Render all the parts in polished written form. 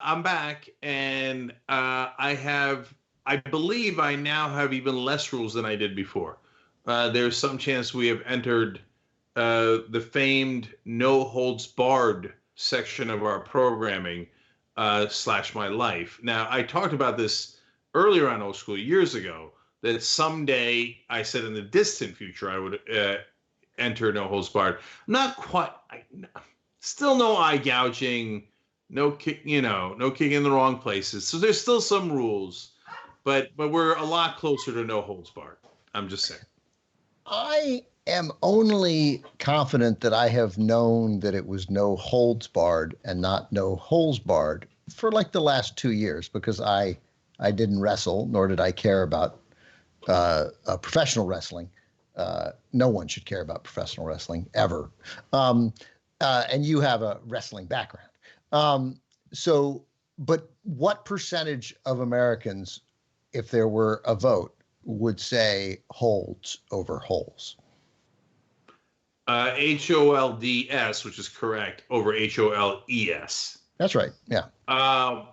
I'm back, and I believe I now have even less rules than I did before. There's some chance we have entered the famed no holds barred section of our programming slash my life. Now, I talked about this earlier on Old School years ago, that someday I said in the distant future I would enter no holds barred. Not quite. Still no eye gouging, no kick, no kicking in the wrong places. So there's still some rules, but we're a lot closer to no holds barred. I'm just saying. I am only confident that I have known that it was no holds barred and not no holes barred for like the last 2 years, because I didn't wrestle, nor did I care about professional wrestling. No one should care about professional wrestling ever. And you have a wrestling background. But what percentage of Americans, if there were a vote, would say holds over holes? HOLDS, which is correct, over HOLES. That's right. Yeah. I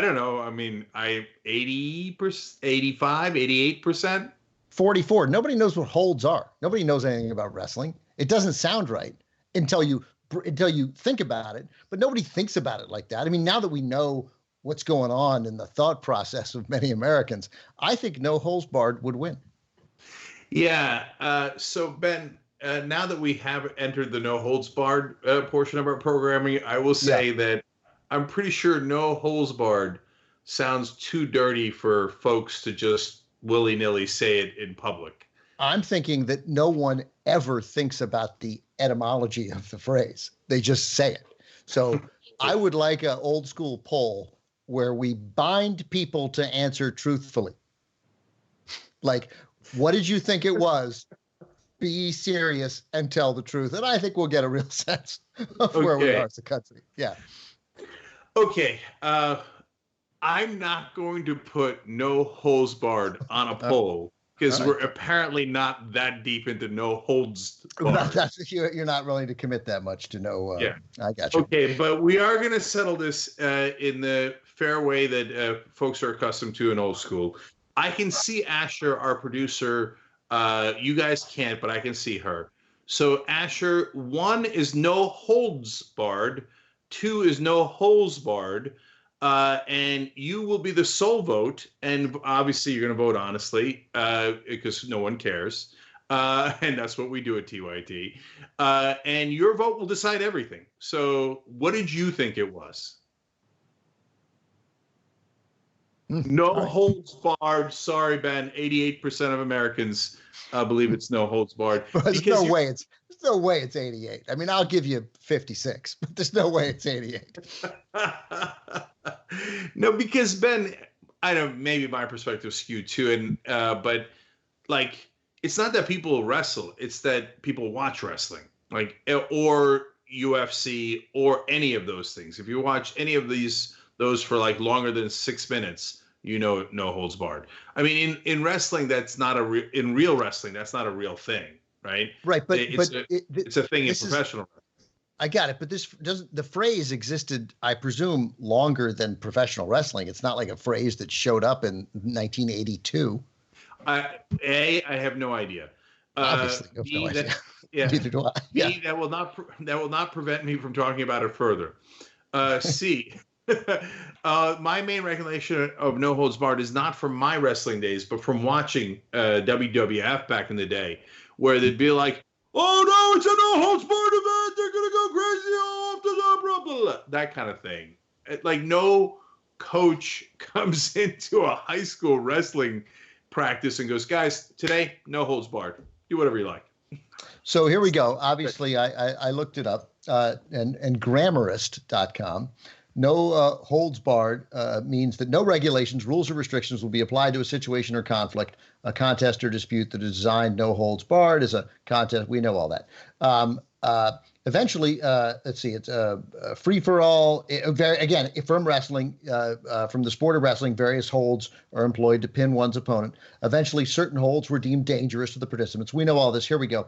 don't know. I mean, 80%, 85, 88%. 44. Nobody knows what holds are. Nobody knows anything about wrestling. It doesn't sound right until you think about it, but nobody thinks about it like that. I mean, now that we know what's going on in the thought process of many Americans, I think no holds barred would win. Yeah. So Ben, now that we have entered the no holds barred portion of our programming, I will say that I'm pretty sure no holds barred sounds too dirty for folks to just willy-nilly say it in public. I'm thinking that no one ever thinks about the etymology of the phrase. They just say it. So I would like an old school poll where we bind people to answer truthfully. Like, what did you think it was? Be serious and tell the truth. And I think we'll get a real sense of where we are as a country. Yeah. Okay. I'm not going to put no holds barred on a poll, because we're apparently not that deep into no holds barred. You're not willing to commit that much to no. I got you. Okay, but we are going to settle this in the fair way that folks are accustomed to in Old School. I can see Asher, our producer. You guys can't, but I can see her. So Asher, 1 is no holds barred, 2 is no holes barred. And you will be the sole vote, and obviously you're going to vote honestly because no one cares, and that's what we do at TYT. And your vote will decide everything. So, what did you think it was? No holds barred. Sorry, Ben. 88% of Americans believe it's no holds barred. There's no way it's 88. I mean, I'll give you 56, but there's no way it's 88. No, because Ben, I know maybe my perspective is skewed too, but like, it's not that people wrestle; it's that people watch wrestling, like, or UFC or any of those things. If you watch any of those for like longer than 6 minutes, no holds barred. I mean, in wrestling, that's not in real wrestling, that's not a real thing, right? Right, but it's a thing in professional wrestling. I got it, but the phrase existed, I presume, longer than professional wrestling. It's not like a phrase that showed up in 1982. I have no idea. Obviously, no idea. Neither do I. Yeah. That will not prevent me from talking about it further. C. My main recollection of no holds barred is not from my wrestling days, but from watching WWF back in the day, where they'd be like, "Oh no, it's a no holds barred event. They're gonna go crazy off the blah, blah, blah," that kind of thing. Like, no coach comes into a high school wrestling practice and goes, "Guys, today no holds barred. Do whatever you like." So here we go. Obviously, I looked it up, and Grammarist.com. No holds barred means that no regulations, rules, or restrictions will be applied to a situation or conflict, a contest or dispute that is designed. No holds barred is a contest. We know all that. Eventually, let's see, it's free for all. Again, from wrestling, from the sport of wrestling, various holds are employed to pin one's opponent. Eventually, certain holds were deemed dangerous to the participants. We know all this. Here we go.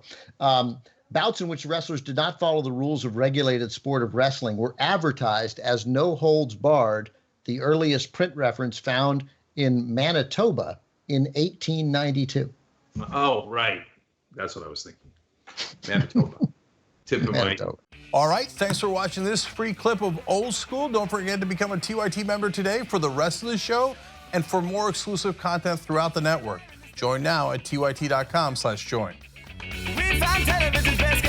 Bouts in which wrestlers did not follow the rules of regulated sport of wrestling were advertised as no holds barred, the earliest print reference found in Manitoba in 1892. Oh, right. That's what I was thinking. Manitoba. Tip of Manitoba. All right, thanks for watching this free clip of Old School. Don't forget to become a TYT member today for the rest of the show and for more exclusive content throughout the network. Join now at tyt.com/join. We found television's best